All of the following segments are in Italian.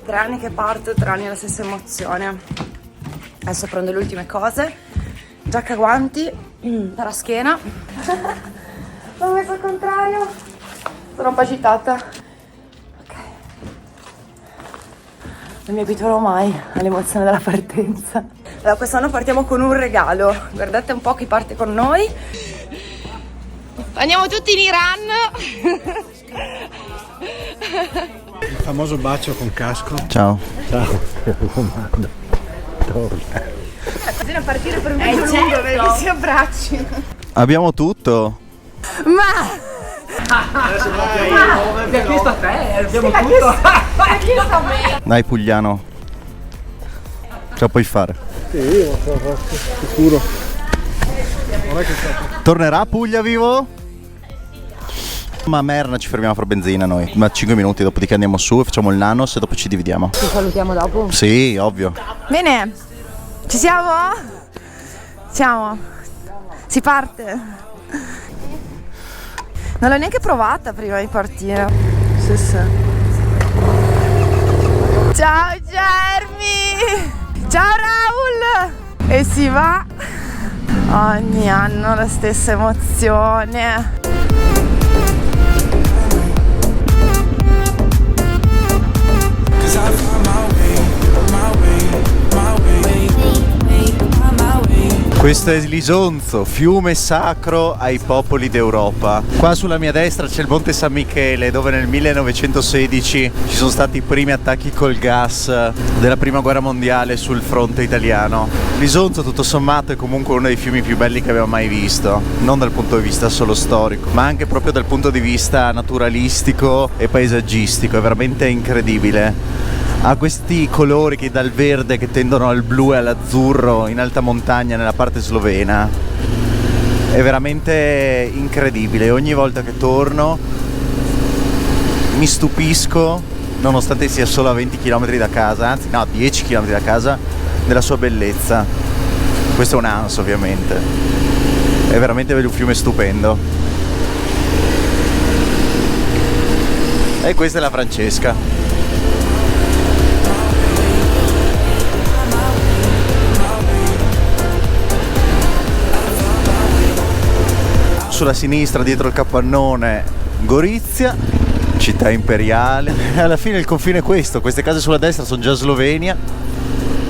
3 anni che parto, 3 anni la stessa emozione. Adesso prendo le ultime cose. Giacca, guanti, paraschiena. L'ho messo al contrario. Sono un po' agitata. Ok. Non mi abituerò mai all'emozione della partenza. Allora, quest'anno partiamo con un regalo. Guardate un po' chi parte con noi. Andiamo tutti in Iran. Il famoso bacio con casco. Ciao. Ciao. Bisogna partire per un viaggio lungo perché si abbracci. Abbiamo tutto. Ma Abbiamo chiesto a te, abbiamo tutto. Dai Pugliano. Ce la puoi fare. Sì, sicuro. Tornerà Puglia vivo? Ma a Merna ci fermiamo a fare benzina noi. Ma 5 minuti, dopodiché andiamo su e facciamo il nanos e dopo ci dividiamo. ci salutiamo dopo. Sì, ovvio. Bene, ci siamo? Siamo. Si parte. Non l'ho neanche provata prima di partire. Sì, sì. Ciao Germi! Ciao Raul! E si va. Ogni anno la stessa emozione. Questo è l'Isonzo, fiume sacro ai popoli d'Europa. Qua sulla mia destra c'è il Monte San Michele, dove nel 1916 ci sono stati i primi attacchi col gas della prima guerra mondiale sul fronte italiano. L'Isonzo tutto sommato è comunque uno dei fiumi più belli che abbiamo mai visto, non dal punto di vista solo storico, ma anche proprio dal punto di vista naturalistico e paesaggistico, è veramente incredibile. Ha questi colori che dal verde che tendono al blu e all'azzurro in alta montagna nella parte slovena. È veramente incredibile. Ogni volta che torno mi stupisco, nonostante sia solo a 20 km da casa, anzi no, 10 km da casa, della sua bellezza. Questo è un ANS ovviamente. È veramente un fiume stupendo. E questa è la Francesca. Sulla sinistra, dietro il capannone, Gorizia, città imperiale. E alla fine il confine è questo, queste case sulla destra sono già Slovenia,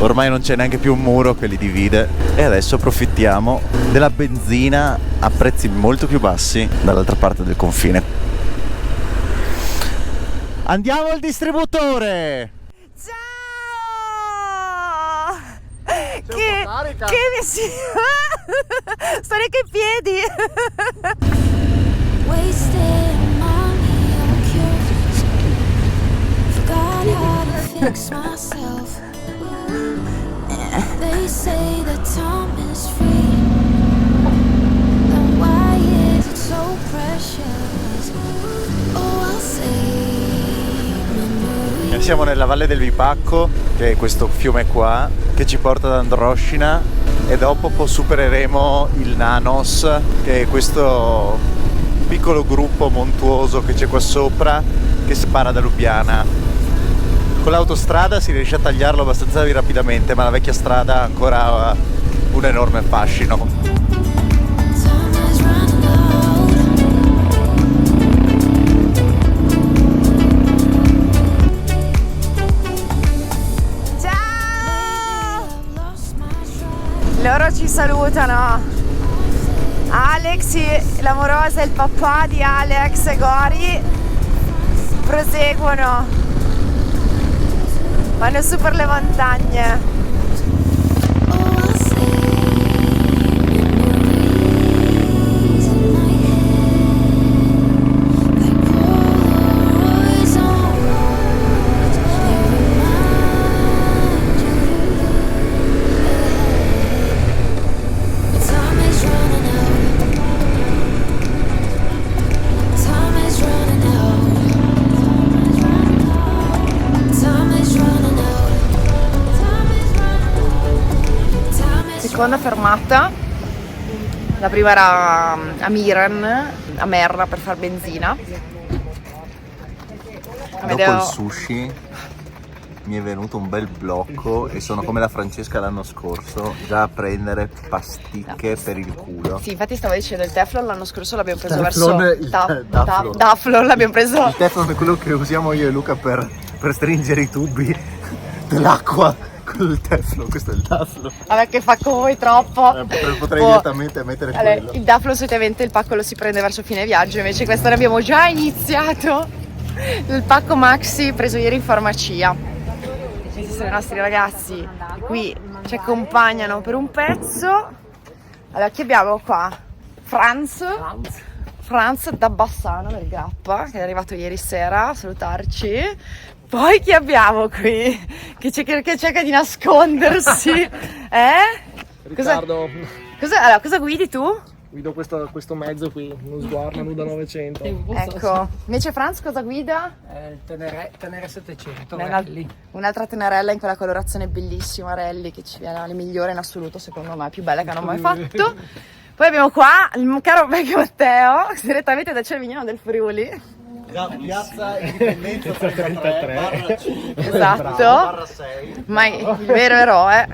ormai non c'è neanche più un muro che li divide e adesso approfittiamo della benzina a prezzi molto più bassi dall'altra parte del confine. Andiamo al distributore! Che mi si... sto neanche in piedi. Siamo nella Valle del Vipacco, che è questo fiume qua, che ci porta ad Androscina, e dopo supereremo il Nanos, che è questo piccolo gruppo montuoso che c'è qua sopra, che separa da Lubiana. Con l'autostrada si riesce a tagliarlo abbastanza rapidamente, ma la vecchia strada ha ancora un enorme fascino. Loro ci salutano. Alex, l'amorosa e il papà di Alex e Gori proseguono. Vanno su per le montagne. Seconda fermata, la prima era a Miran, a Merna per far benzina. Dopo il sushi mi è venuto un bel blocco e sono come la Francesca l'anno scorso, già a prendere pasticche per il culo. Sì, infatti stavo dicendo, il Teflon l'anno scorso l'abbiamo preso Teflon, verso il Daflon. Daflon l'abbiamo preso. Il Teflon è quello che usiamo io e Luca per stringere i tubi dell'acqua con il Teflon, questo è il Daflon. Vabbè, che fa con voi troppo. Potrei direttamente mettere quello. Il Daflon solitamente il pacco lo si prende verso fine viaggio, invece questo l'abbiamo già iniziato. Il pacco maxi preso ieri in farmacia. Questi sono i nostri ragazzi che qui ci accompagnano per un pezzo. Allora, chi abbiamo qua? Franz da Bassano del Grappa, che è arrivato ieri sera a salutarci. Poi chi abbiamo qui? Che cerca di nascondersi. Riccardo, Cosa guidi tu? guido questo mezzo qui, uno sguardo Nuda 900. Ecco. Invece Franz cosa guida? Il Tenere 700 Una- Rally. Un'altra Tenerella in quella colorazione bellissima, Rally, che ci viene la migliore in assoluto, secondo me, più bella che hanno mai fatto. Poi abbiamo qua il caro vecchio Matteo, direttamente da Cervignano del Friuli. Piazza Indipendenza 33 Esatto. Ma il vero eroe,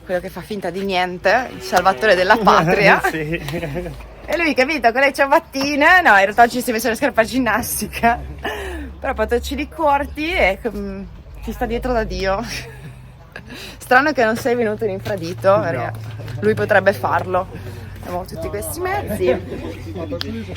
quello che fa finta di niente, il salvatore della patria. E lui, capito, con le ciabattine, no, in realtà oggi si è messo le scarpe a ginnastica, però pantaloncini corti e ti sta dietro da Dio. Strano che non sei venuto in infradito, perché lui potrebbe farlo. Abbiamo tutti questi mezzi.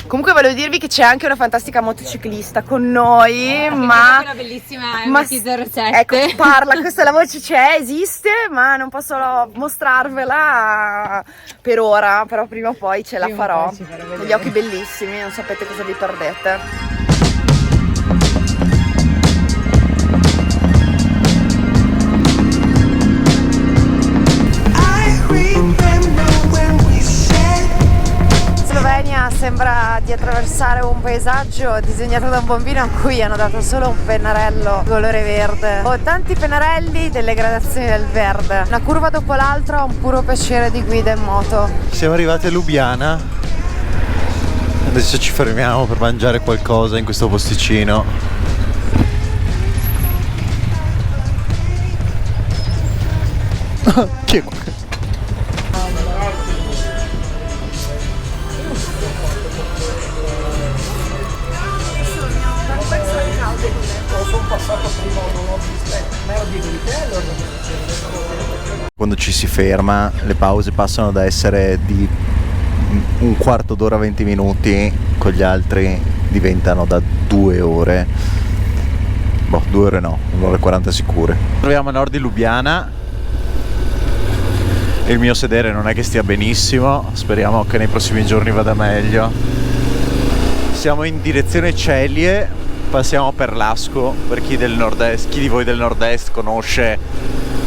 Comunque volevo dirvi che c'è anche una fantastica motociclista con noi, ma una bellissima ma MT-07. ecco, parla, questa la voce c'è, esiste, ma non posso mostrarvela per ora, però prima o poi ce la farò. Con gli occhi bellissimi, non sapete cosa vi perdete. Slovenia sembra di attraversare un paesaggio disegnato da un bambino a cui hanno dato solo un pennarello colore verde. Ho tanti pennarelli delle gradazioni del verde. Una curva dopo l'altra, un puro piacere di guida in moto. Siamo arrivati a Lubiana. Adesso ci fermiamo per mangiare qualcosa in questo posticino. Chi è qua? Quando ci si ferma, le pause passano da essere di un quarto d'ora, 20 minuti, con gli altri diventano da 2 ore. Boh, 2 ore no, 1 ora e 40 sicure. Troviamo a nord di Lubiana. Il mio sedere non è che stia benissimo, speriamo che nei prossimi giorni vada meglio. Siamo in direzione Celie, passiamo per Lasco, per chi del nord-est, chi di voi del nord-est conosce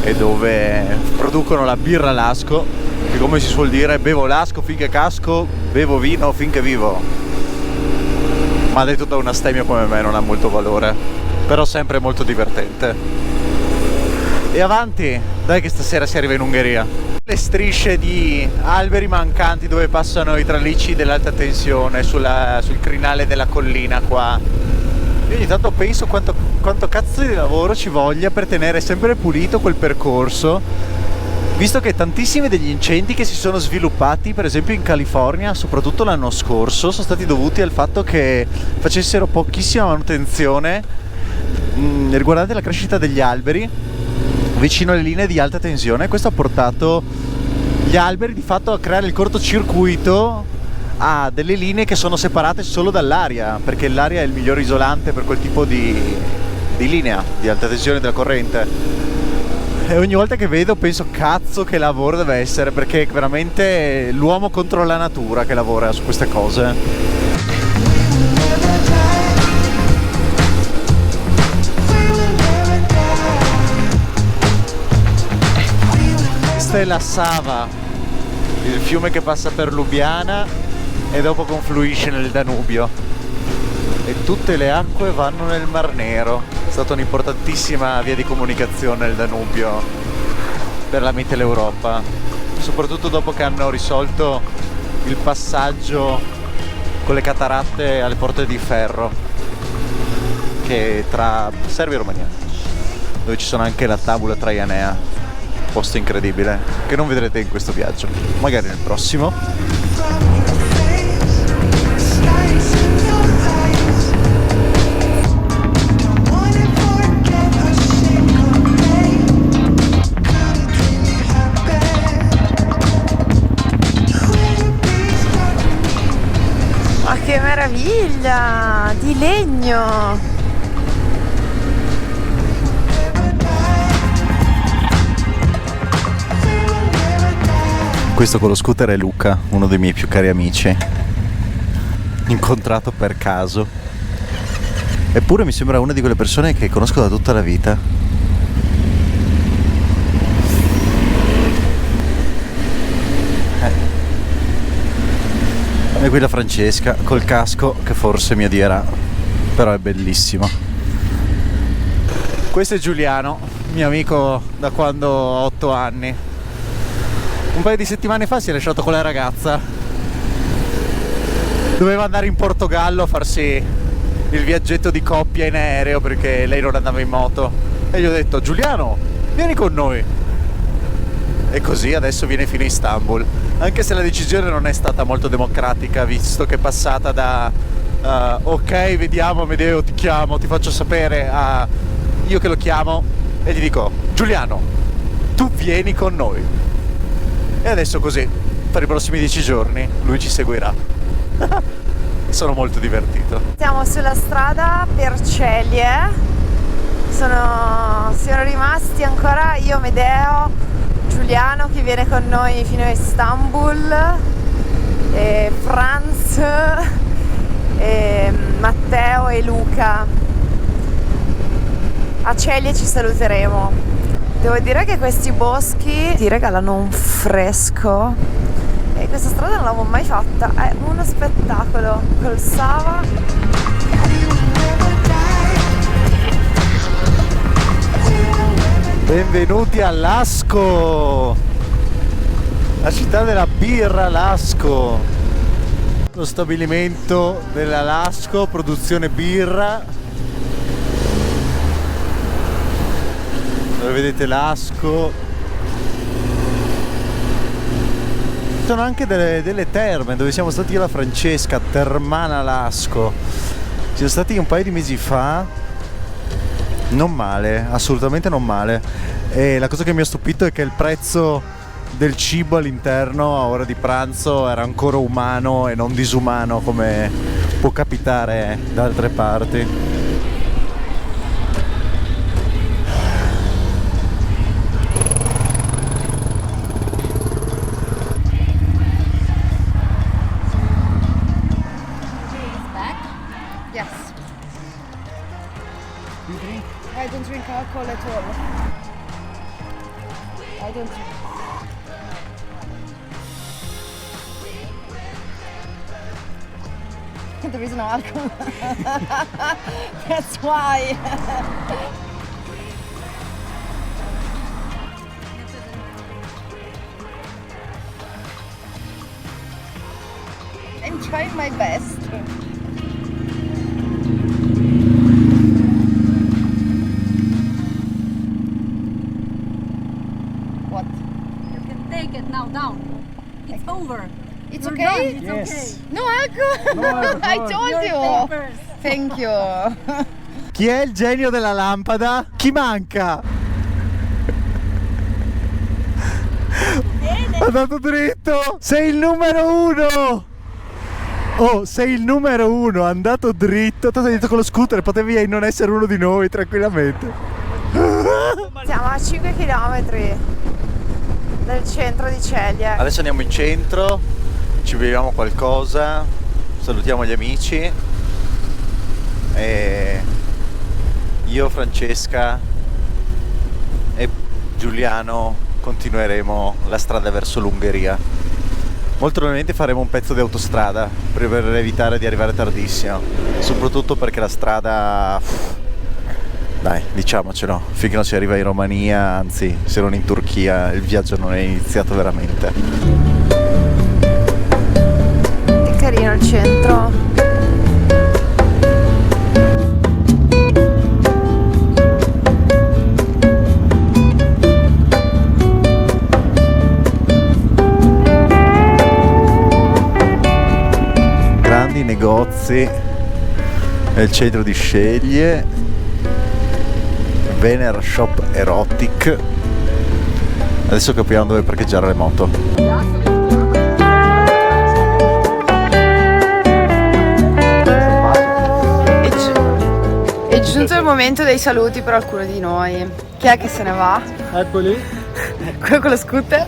e dove producono la birra Lasco, che come si suol dire, bevo Lasco finché casco, bevo vino finché vivo. Ma detto da un astemio come me non ha molto valore, però sempre molto divertente. E avanti, dai che stasera si arriva in Ungheria. Le strisce di alberi mancanti dove passano i tralicci dell'alta tensione sul crinale della collina qua. Io ogni tanto penso quanto cazzo di lavoro ci voglia per tenere sempre pulito quel percorso, visto che tantissimi degli incendi che si sono sviluppati per esempio in California, soprattutto l'anno scorso, sono stati dovuti al fatto che facessero pochissima manutenzione riguardante la crescita degli alberi vicino alle linee di alta tensione. Questo ha portato gli alberi di fatto a creare il cortocircuito a delle linee che sono separate solo dall'aria, perché l'aria è il miglior isolante per quel tipo di linea di alta tensione della corrente. E ogni volta che vedo penso cazzo che lavoro deve essere, perché è veramente l'uomo contro la natura che lavora su queste cose. Questa è la Sava, il fiume che passa per Lubiana e dopo confluisce nel Danubio, e tutte le acque vanno nel Mar Nero. È stata un'importantissima via di comunicazione il Danubio per la Mitteleuropa, soprattutto dopo che hanno risolto il passaggio con le cataratte alle Porte di Ferro. che è tra Serbia e Romania, dove ci sono anche la Tabula Traianea, posto incredibile che non vedrete in questo viaggio, magari nel prossimo. Ma che meraviglia! Di legno! Questo con lo scooter è Luca, uno dei miei più cari amici, incontrato per caso, eppure mi sembra una di quelle persone che conosco da tutta la vita. E qui la Francesca col casco che forse mi odierà, però è bellissimo. Questo è Giuliano, mio amico da quando ho 8 anni. Un paio di settimane fa si è lasciato con la ragazza, doveva andare in Portogallo a farsi il viaggetto di coppia in aereo perché lei non andava in moto, e gli ho detto: Giuliano, vieni con noi. E così adesso viene fino a Istanbul, anche se la decisione non è stata molto democratica, visto che è passata da ok, vediamo, Amedeo, ti chiamo, ti faccio sapere, a io che lo chiamo e gli dico: Giuliano, tu vieni con noi. E adesso così, per i prossimi 10 giorni, lui ci seguirà. Sono molto divertito. Siamo sulla strada per Celie. Siamo rimasti ancora io, Amedeo, Giuliano che viene con noi fino a Istanbul, e Franz, e Matteo e Luca. A Celie ci saluteremo. Devo dire che questi boschi ti regalano un fresco e questa strada non l'avevo mai fatta, è uno spettacolo col Sava. Benvenuti a Lasco, la città della birra, Lasco, lo stabilimento della Lasco, produzione birra, dove vedete Lasco. Ci sono anche delle terme dove siamo stati io e la Francesca, Termana Lasco. Siamo stati un paio di mesi fa. Non male, assolutamente non male. E la cosa che mi ha stupito è che il prezzo del cibo all'interno a ora di pranzo era ancora umano e non disumano come può capitare da altre parti. Yes. I don't drink alcohol at all. I don't drink. There is no alcohol. That's why. I'm trying my best. Take it now down. It's over. It's You're okay? done. It's Yes. No alcohol. I told okay. you. Your papers. Thank you. Chi è il genio della lampada? Chi manca? È andato dritto! Sei il numero 1! Oh, sei il numero 1, è andato dritto. Tu sei detto con lo scooter, potevi non essere uno di noi tranquillamente. Siamo a 5 km dal centro di Celie. Adesso andiamo in centro, ci beviamo qualcosa, salutiamo gli amici e io, Francesca e Giuliano continueremo la strada verso l'Ungheria. Molto probabilmente faremo un pezzo di autostrada per evitare di arrivare tardissimo, soprattutto perché la strada, dai, diciamocelo, finché non si arriva in Romania, anzi se non in Turchia, il viaggio non è iniziato veramente. È carino il centro. negozi nel centro di Sceglie. Vener Shop Erotic. Adesso capiamo dove parcheggiare le moto. È giunto il momento dei saluti per alcuno di noi. Chi è che se ne va? Eccoli. Quello con lo scooter?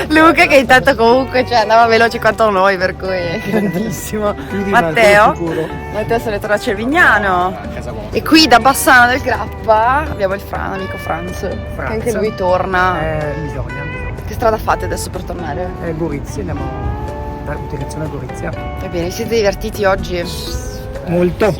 Luca che intanto comunque andava veloce quanto noi, per cui è grandissimo. Matteo se ne torna a Cervignano. E qui da Bassano del Grappa abbiamo il l'amico Franz, che anche lui torna. Bisogna. Che strada fate adesso per tornare? Gorizia, andiamo per direzione Gorizia. Ebbene, vi siete divertiti oggi? Molto.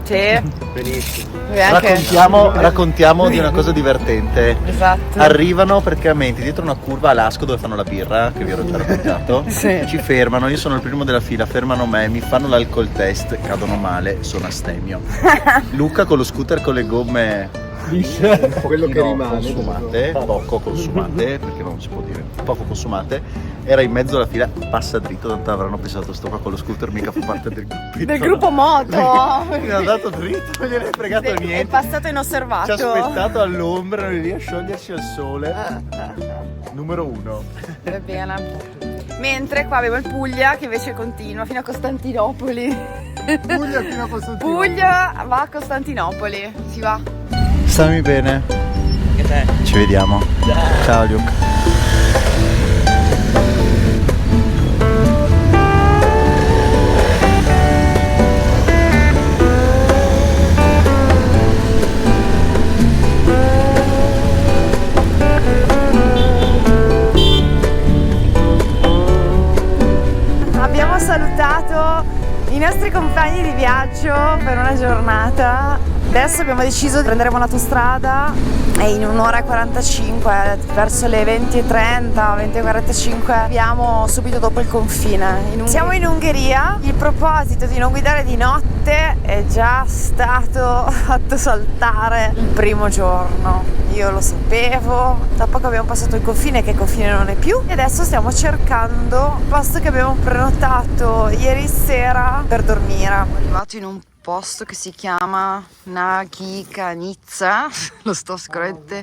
Sì. Benissimo. E anche... Raccontiamo di una cosa divertente. Esatto. Arrivano praticamente dietro una curva a Lasco dove fanno la birra, che vi ero già raccontato. Sì. Ci fermano, io sono il primo della fila, fermano me, mi fanno l'alcol test, cadono male, sono astemio. Luca con lo scooter con le gomme Quello che rimane. consumate, poco consumate, perché non si può dire, poco consumate, era in mezzo alla fila, passa dritto, tanto avranno pensato sto qua con lo scooter mica fa parte del gruppo. Del gruppo moto. Mi ha dato dritto, non gliene è fregato È niente. passato Ci ha inosservato. aspettato all'ombra, noi lì a sciogliersi al sole. Numero 1. Va bene. Mentre qua avevo il Puglia che invece continua fino a Costantinopoli. Puglia fino a Costantinopoli. Puglia va a Costantinopoli. Si va. Stammi bene. Che te? Ci vediamo. Ciao Luke. Abbiamo salutato i nostri compagni di viaggio per una giornata. Adesso abbiamo deciso di prendere un'autostrada e in un'ora e 45, verso le 20:30, 20:45 abbiamo subito dopo il confine. Siamo in Ungheria. Il proposito di non guidare di notte è già stato fatto saltare il primo giorno. Io lo sapevo, da poco abbiamo passato il confine, che il confine non è più, e adesso stiamo cercando il posto che abbiamo prenotato ieri sera per dormire. Siamo arrivati in un posto che si chiama Nagikanica, lo sto sicuramente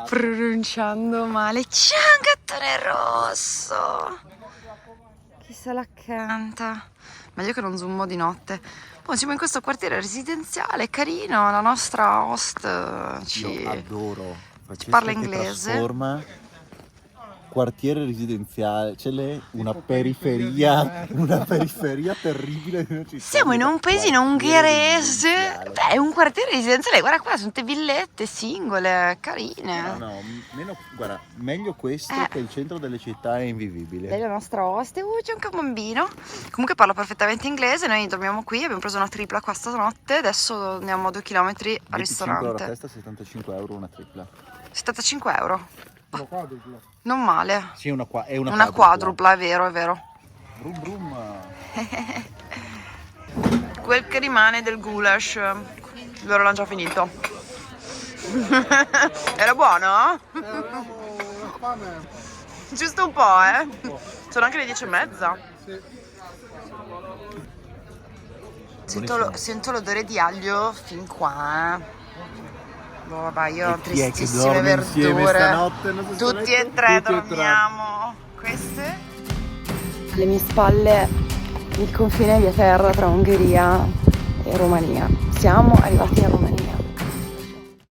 pronunciando male. C'è un gattone rosso, chi se la canta, meglio che non zoomo di notte. Poi siamo in questo quartiere residenziale carino, la nostra host ci Adoro. parla inglese. Quartiere residenziale, c'è una periferia terribile di una città. Siamo in un paesino ungherese, beh, è un quartiere residenziale, guarda qua, sono tutte villette singole, carine. Guarda, meglio questo che il centro delle città è invivibile. È la nostra host, c'è anche un bambino, comunque parla perfettamente inglese, noi dormiamo qui, abbiamo preso una tripla qua stanotte, adesso andiamo a 2 chilometri al 25 euro a ristorante. testa, 75 euro una tripla. 75 euro. Non male. Sì, è una Quadrupla, è vero. Brum brum. Quel che rimane del goulash, loro l'hanno già finito. Era buono? Giusto un po', Sono anche le 10:30. Sento l'odore di aglio fin qua, Boh, vabbè, io ho tristissime verdure. Tutti e tre dormiamo. Queste? Alle mie spalle il confine via terra tra Ungheria e Romania. Siamo arrivati in Romania.